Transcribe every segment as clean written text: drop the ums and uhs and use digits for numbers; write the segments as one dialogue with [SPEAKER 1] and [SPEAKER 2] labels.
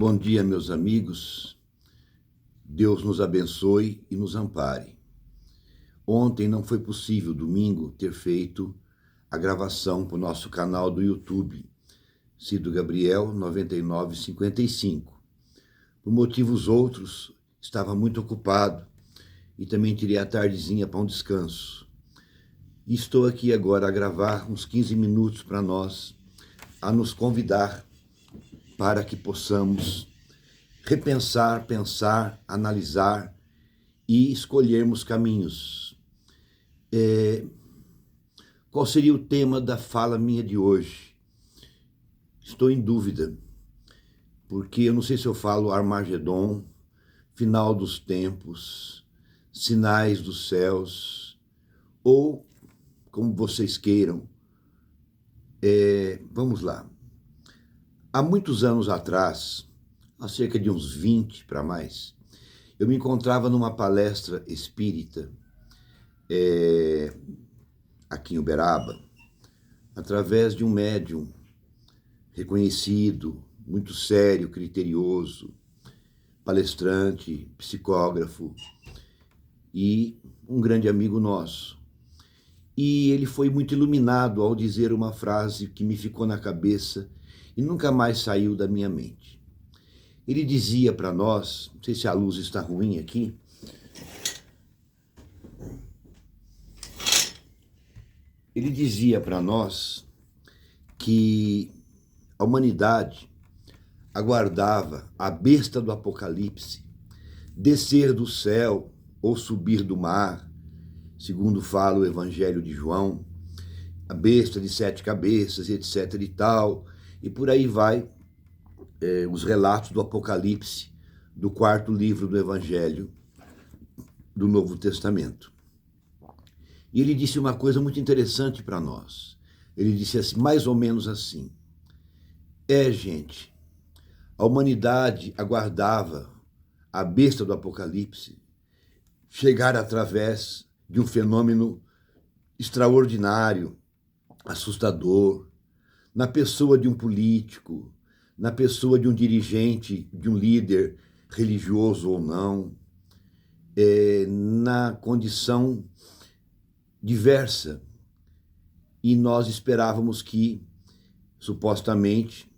[SPEAKER 1] Bom dia, meus amigos. Deus nos abençoe e nos ampare. Ontem não foi possível, domingo, ter feito a gravação para o nosso canal do YouTube, Cido Gabriel 9955. Por motivos outros, estava muito ocupado e também tirei a tardezinha para um descanso. E estou aqui agora a gravar uns 15 minutos para nós, a nos convidar para que possamos repensar, pensar, analisar e escolhermos caminhos. Qual seria o tema da fala minha de hoje? Estou em dúvida, porque eu não sei se eu falo Armagedon, final dos tempos, sinais dos céus, ou como vocês queiram. Vamos lá. Há muitos anos atrás, há cerca de uns 20 para mais, eu me encontrava numa palestra espírita aqui em Uberaba, através de um médium reconhecido, muito sério, criterioso, palestrante, psicógrafo e um grande amigo nosso. E ele foi muito iluminado ao dizer uma frase que me ficou na cabeça e nunca mais saiu da minha mente. Ele dizia para nós, não sei se a luz está ruim aqui, ele dizia para nós que a humanidade aguardava a besta do Apocalipse descer do céu ou subir do mar, segundo fala o Evangelho de João, a besta de 7 cabeças, etc. e tal, e por aí vai os relatos do Apocalipse, do 4º livro do Evangelho do Novo Testamento. E ele disse uma coisa muito interessante para nós. Ele disse assim, mais ou menos assim: gente, a humanidade aguardava a besta do Apocalipse chegar através de um fenômeno extraordinário, assustador, na pessoa de um político, na pessoa de um dirigente, de um líder religioso ou não, na condição diversa. E nós esperávamos que, supostamente,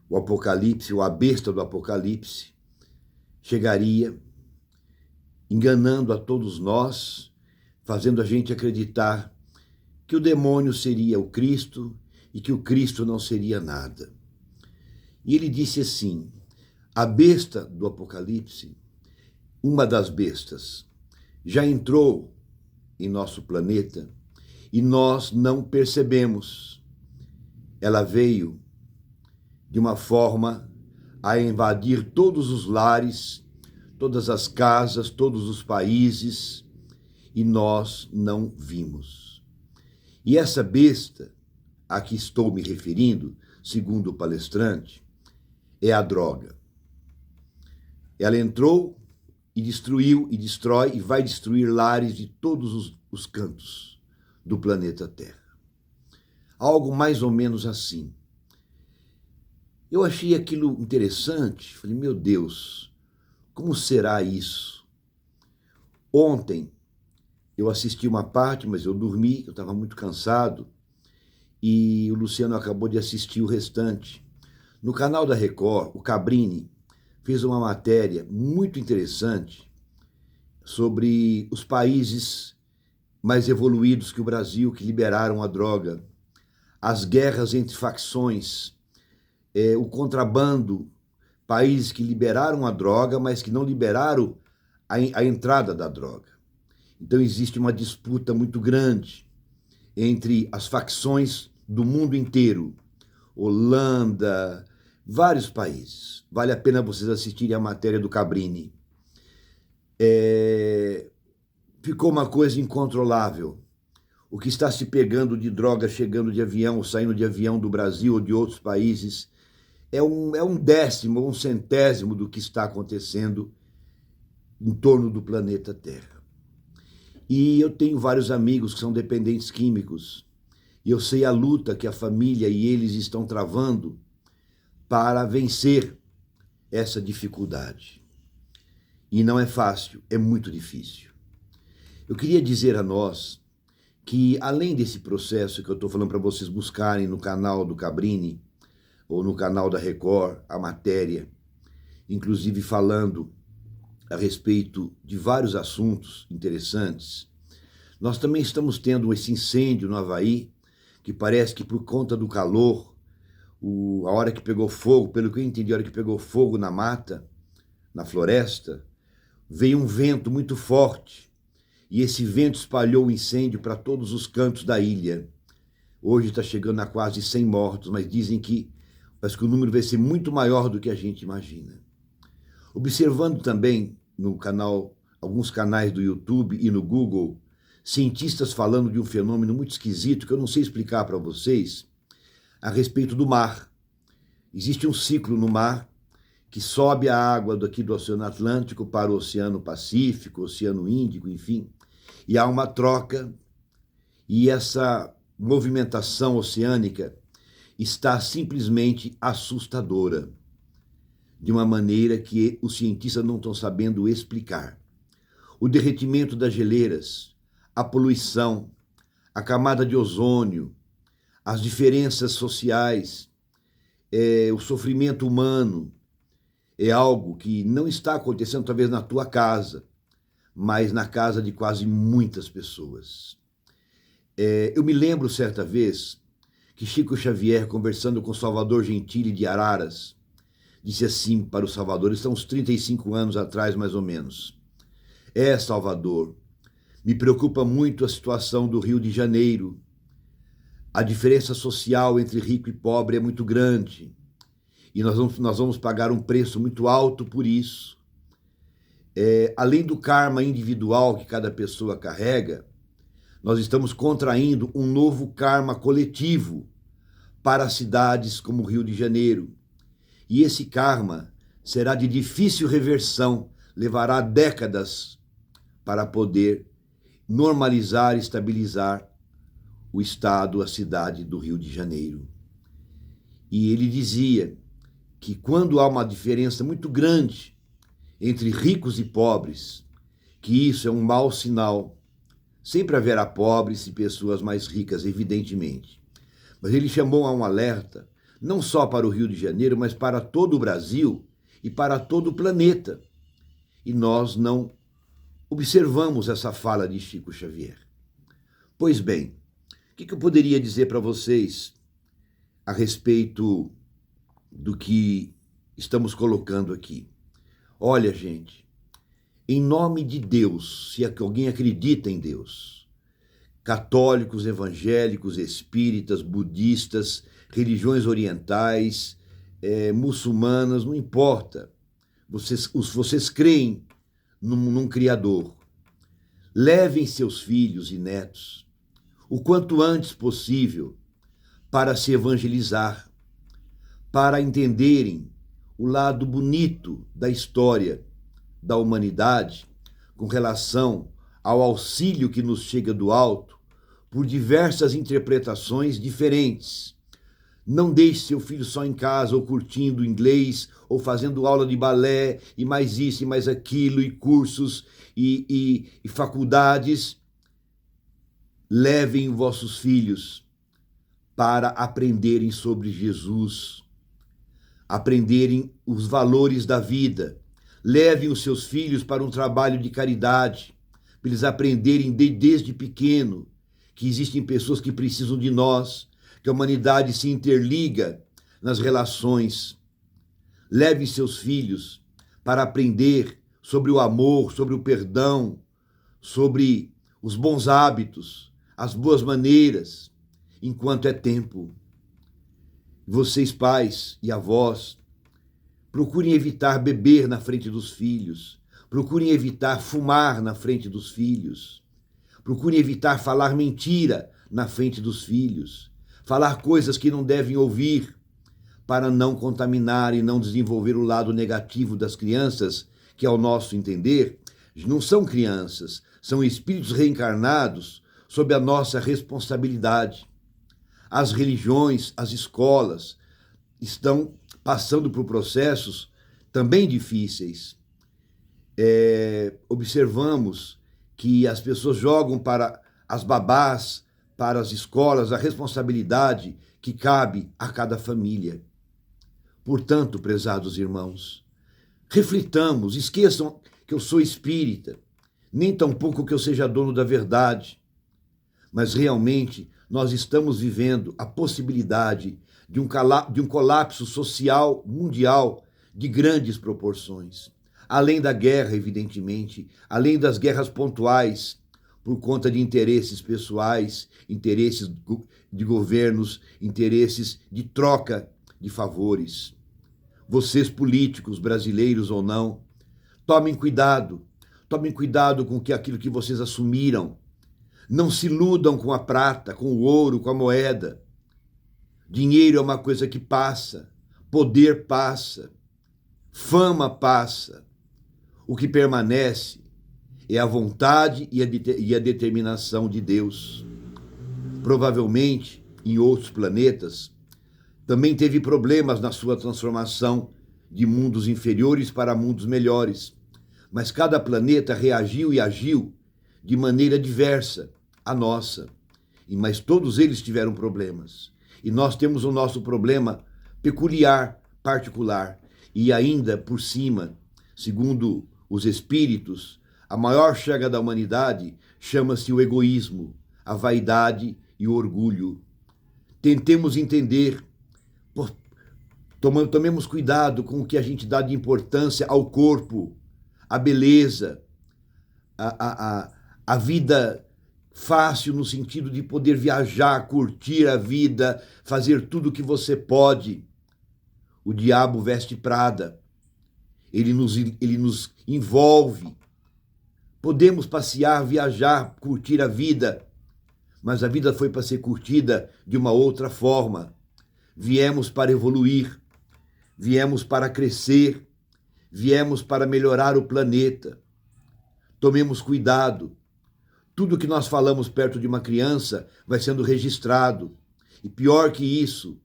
[SPEAKER 1] o Apocalipse, ou a besta do Apocalipse, chegaria enganando a todos nós, fazendo a gente acreditar que o demônio seria o Cristo e que o Cristo não seria nada. E ele disse assim, a besta do Apocalipse, uma das bestas, já entrou em nosso planeta e nós não percebemos. Ela veio de uma forma a invadir todos os lares, todas as casas, todos os países, e nós não vimos. E essa besta a que estou me referindo, segundo o palestrante, é a droga. Ela entrou e destruiu e destrói e vai destruir lares de todos os cantos do planeta Terra. Algo mais ou menos assim. Eu achei aquilo interessante, falei, meu Deus, como será isso? Ontem eu assisti uma parte, mas eu dormi, eu estava muito cansado, e o Luciano acabou de assistir o restante. No canal da Record, o Cabrini fez uma matéria muito interessante sobre os países mais evoluídos que o Brasil, que liberaram a droga, as guerras entre facções, o contrabando, países que liberaram a droga, mas que não liberaram a entrada da droga. Então existe uma disputa muito grande entre as facções do mundo inteiro, Holanda, vários países. Vale a pena vocês assistirem a matéria do Cabrini. Ficou uma coisa incontrolável. O que está se pegando de droga chegando de avião, ou saindo de avião do Brasil ou de outros países, é um décimo ou um centésimo do que está acontecendo em torno do planeta Terra. E eu tenho vários amigos que são dependentes químicos, e eu sei a luta que a família e eles estão travando para vencer essa dificuldade. E não é fácil, é muito difícil. Eu queria dizer a nós que, além desse processo que eu estou falando para vocês buscarem no canal do Cabrini, ou no canal da Record, a matéria, inclusive falando a respeito de vários assuntos interessantes, nós também estamos tendo esse incêndio no Havaí, que parece que por conta do calor, a hora que pegou fogo, pelo que eu entendi, a hora que pegou fogo na mata, na floresta, veio um vento muito forte, e esse vento espalhou o incêndio para todos os cantos da ilha. Hoje está chegando a quase 100 mortos, mas dizem que parece que o número vai ser muito maior do que a gente imagina. Observando também no canal, alguns canais do YouTube e no Google, cientistas falando de um fenômeno muito esquisito que eu não sei explicar para vocês, a respeito do mar. Existe um ciclo no mar que sobe a água daqui do Oceano Atlântico para o Oceano Pacífico, Oceano Índico, enfim, e há uma troca, e essa movimentação oceânica está simplesmente assustadora, de uma maneira que os cientistas não estão sabendo explicar. O derretimento das geleiras, a poluição, a camada de ozônio, as diferenças sociais, o sofrimento humano, é algo que não está acontecendo talvez na tua casa, mas na casa de quase muitas pessoas. Eu me lembro certa vez que Chico Xavier, conversando com Salvador Gentili de Araras, disse assim para o Salvador, isso há uns 35 anos atrás mais ou menos: Salvador, me preocupa muito a situação do Rio de Janeiro. A diferença social entre rico e pobre é muito grande e nós vamos pagar um preço muito alto por isso. Além do karma individual que cada pessoa carrega, nós estamos contraindo um novo karma coletivo para cidades como o Rio de Janeiro. E esse karma será de difícil reversão, levará décadas para poder normalizar e estabilizar o estado, a cidade do Rio de Janeiro. E ele dizia que quando há uma diferença muito grande entre ricos e pobres, que isso é um mau sinal. Sempre haverá pobres e pessoas mais ricas, evidentemente. Mas ele chamou a um alerta, não só para o Rio de Janeiro, mas para todo o Brasil e para todo o planeta. E nós não observamos essa fala de Chico Xavier. Pois bem, o que eu poderia dizer para vocês a respeito do que estamos colocando aqui? Olha, gente, em nome de Deus, se alguém acredita em Deus, católicos, evangélicos, espíritas, budistas, religiões orientais, muçulmanas, não importa, vocês creem num Criador, levem seus filhos e netos o quanto antes possível para se evangelizar, para entenderem o lado bonito da história da humanidade com relação ao auxílio que nos chega do alto por diversas interpretações diferentes. Não deixe seu filho só em casa ou curtindo inglês ou fazendo aula de balé e mais isso e mais aquilo e cursos e faculdades. Levem vossos filhos para aprenderem sobre Jesus, aprenderem os valores da vida. Levem os seus filhos para um trabalho de caridade, para eles aprenderem desde pequeno que existem pessoas que precisam de nós, que a humanidade se interliga nas relações. Levem seus filhos para aprender sobre o amor, sobre o perdão, sobre os bons hábitos, as boas maneiras, enquanto é tempo. Vocês, pais e avós, procurem evitar beber na frente dos filhos, procurem evitar fumar na frente dos filhos, procurem evitar falar mentira na frente dos filhos, falar coisas que não devem ouvir, para não contaminar e não desenvolver o lado negativo das crianças, que, ao nosso entender, não são crianças, são espíritos reencarnados sob a nossa responsabilidade. As religiões, as escolas estão passando por processos também difíceis. Observamos que as pessoas jogam para as babás, para as escolas, a responsabilidade que cabe a cada família. Portanto, prezados irmãos, reflitamos, esqueçam que eu sou espírita, nem tampouco que eu seja dono da verdade, mas realmente nós estamos vivendo a possibilidade de um colapso social mundial de grandes proporções. Além da guerra, evidentemente, além das guerras pontuais, por conta de interesses pessoais, interesses de governos, interesses de troca de favores. Vocês, políticos, brasileiros ou não, tomem cuidado com aquilo que vocês assumiram. Não se iludam com a prata, com o ouro, com a moeda. Dinheiro é uma coisa que passa, poder passa, fama passa. O que permanece é a vontade e a determinação de Deus. Provavelmente, em outros planetas, também teve problemas na sua transformação de mundos inferiores para mundos melhores. Mas cada planeta reagiu e agiu de maneira diversa à nossa. Mas todos eles tiveram problemas. E nós temos o nosso problema peculiar, particular. E ainda por cima, segundo os espíritos, a maior chaga da humanidade chama-se o egoísmo, a vaidade e o orgulho. Tentemos entender, tomemos cuidado com o que a gente dá de importância ao corpo, à beleza, a vida fácil no sentido de poder viajar, curtir a vida, fazer tudo o que você pode. O diabo veste Prada, ele nos envolve. Podemos passear, viajar, curtir a vida, mas a vida foi para ser curtida de uma outra forma. Viemos para evoluir, viemos para crescer, viemos para melhorar o planeta. Tomemos cuidado. Tudo que nós falamos perto de uma criança vai sendo registrado. E pior que isso,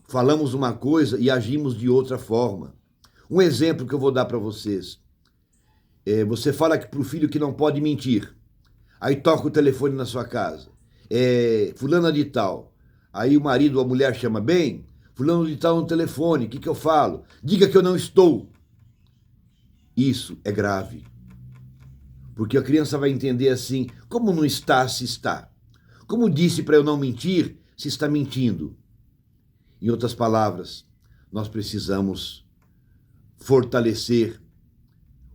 [SPEAKER 1] falamos uma coisa e agimos de outra forma. Um exemplo que eu vou dar para vocês. Você fala para o filho que não pode mentir. Aí toca o telefone na sua casa. Fulana de tal. Aí o marido ou a mulher chama, bem, fulano de tal no telefone, o que eu falo? Diga que eu não estou. Isso é grave. Porque a criança vai entender assim, como não está, se está? Como disse para eu não mentir, se está mentindo? Em outras palavras, nós precisamos fortalecer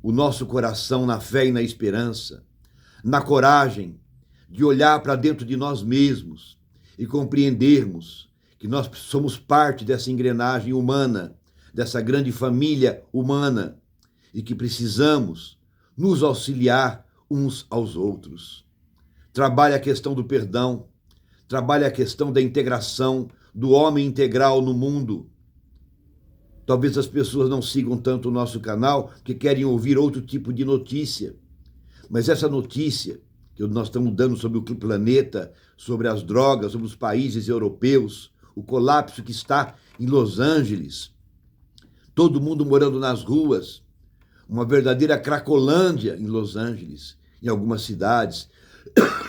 [SPEAKER 1] o nosso coração na fé e na esperança, na coragem de olhar para dentro de nós mesmos e compreendermos que nós somos parte dessa engrenagem humana, dessa grande família humana, e que precisamos nos auxiliar uns aos outros. Trabalhe a questão do perdão, trabalhe a questão da integração, do homem integral no mundo. Talvez as pessoas não sigam tanto o nosso canal, porque querem ouvir outro tipo de notícia. Mas essa notícia que nós estamos dando sobre o planeta, sobre as drogas, sobre os países europeus, o colapso que está em Los Angeles, todo mundo morando nas ruas, uma verdadeira cracolândia em Los Angeles, em algumas cidades,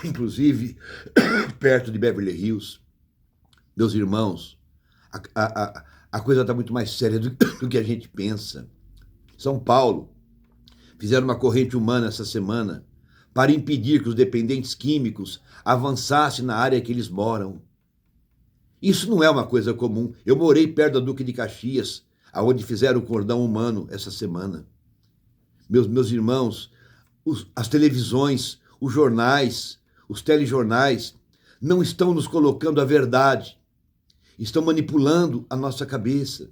[SPEAKER 1] inclusive perto de Beverly Hills. Meus irmãos, a coisa está muito mais séria do que a gente pensa. São Paulo fizeram uma corrente humana essa semana para impedir que os dependentes químicos avançassem na área que eles moram. Isso não é uma coisa comum. Eu morei perto da Duque de Caxias, aonde fizeram o cordão humano essa semana. Meus irmãos, as televisões, os jornais, os telejornais não estão nos colocando a verdade. Estão manipulando a nossa cabeça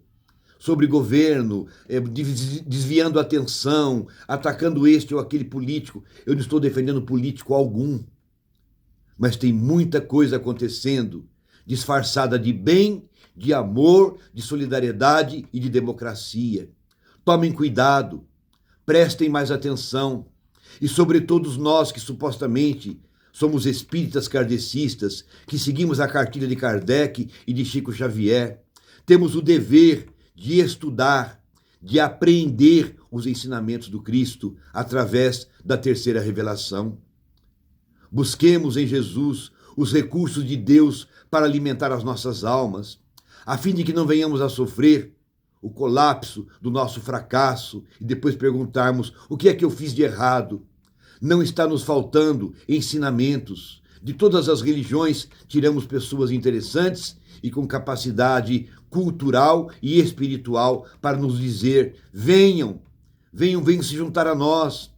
[SPEAKER 1] sobre governo, desviando a atenção, atacando este ou aquele político. Eu não estou defendendo político algum, mas tem muita coisa acontecendo, disfarçada de bem, de amor, de solidariedade e de democracia. Tomem cuidado, prestem mais atenção, e sobretudo nós que supostamente somos espíritas kardecistas, que seguimos a cartilha de Kardec e de Chico Xavier, temos o dever de estudar, de apreender os ensinamentos do Cristo através da terceira revelação. Busquemos em Jesus os recursos de Deus para alimentar as nossas almas, a fim de que não venhamos a sofrer o colapso do nosso fracasso e depois perguntarmos: o que é que eu fiz de errado? Não está nos faltando ensinamentos. De todas as religiões, tiramos pessoas interessantes e com capacidade cultural e espiritual para nos dizer: venham se juntar a nós.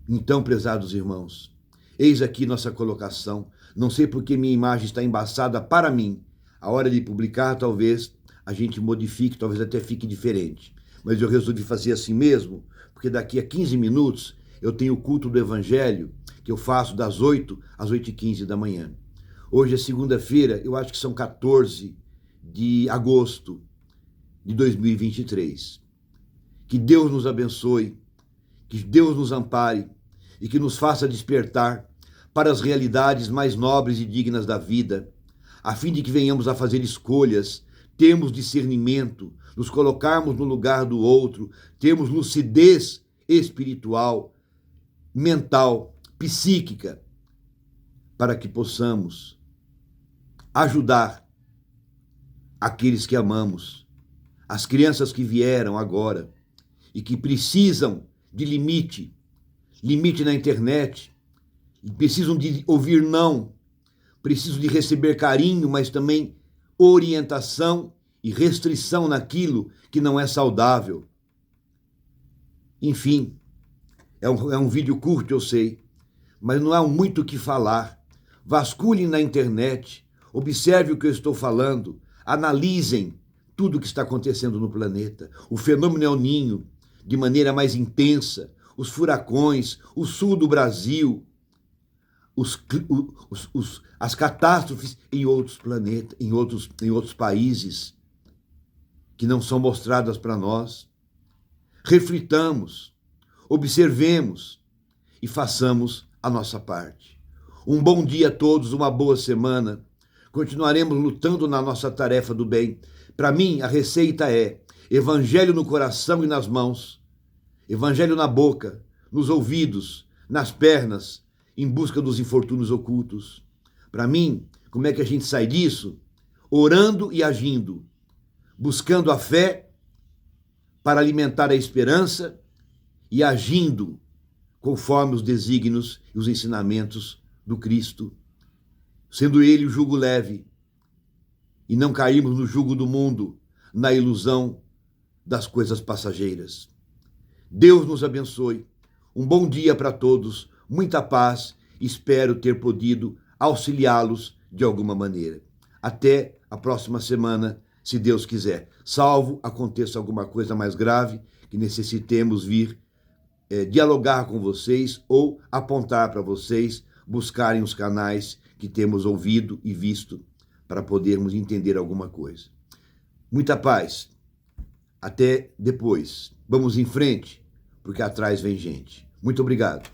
[SPEAKER 1] Então, prezados irmãos, eis aqui nossa colocação. Não sei porque minha imagem está embaçada para mim. A hora de publicar, talvez a gente modifique, talvez até fique diferente. Mas eu resolvi fazer assim mesmo, porque daqui a 15 minutos eu tenho o culto do Evangelho, que eu faço das 8 às 8h15 da manhã. Hoje é segunda-feira, eu acho que são 14 de agosto de 2023. Que Deus nos abençoe, que Deus nos ampare e que nos faça despertar para as realidades mais nobres e dignas da vida, a fim de que venhamos a fazer escolhas, termos discernimento, nos colocarmos no lugar do outro, termos lucidez espiritual, mental, psíquica, para que possamos ajudar aqueles que amamos, as crianças que vieram agora e que precisam de limite na internet, precisam de ouvir não, precisam de receber carinho, mas também orientação e restrição naquilo que não é saudável. Enfim, é um vídeo curto, eu sei, mas não há muito o que falar. Vasculhem na internet, observe o que eu estou falando, analisem tudo o que está acontecendo no planeta. O fenômeno El Niño, de maneira mais intensa, os furacões, o sul do Brasil, as catástrofes em outros planetas, em outros países que não são mostradas para nós. Reflitamos, observemos e façamos a nossa parte. Um bom dia a todos, uma boa semana. Continuaremos lutando na nossa tarefa do bem. Para mim, a receita é evangelho no coração e nas mãos, evangelho na boca, nos ouvidos, nas pernas, em busca dos infortúnios ocultos. Para mim, como é que a gente sai disso? Orando e agindo, buscando a fé para alimentar a esperança e agindo conforme os desígnios e os ensinamentos do Cristo, sendo ele o jugo leve, e não cairmos no jugo do mundo, na ilusão das coisas passageiras. Deus nos abençoe. Um bom dia para todos, muita paz. Espero ter podido auxiliá-los de alguma maneira. Até a próxima semana, se Deus quiser. Salvo aconteça alguma coisa mais grave, que necessitemos vir dialogar com vocês ou apontar para vocês, buscarem os canais que temos ouvido e visto para podermos entender alguma coisa. Muita paz. Até depois. Vamos em frente, porque atrás vem gente. Muito obrigado.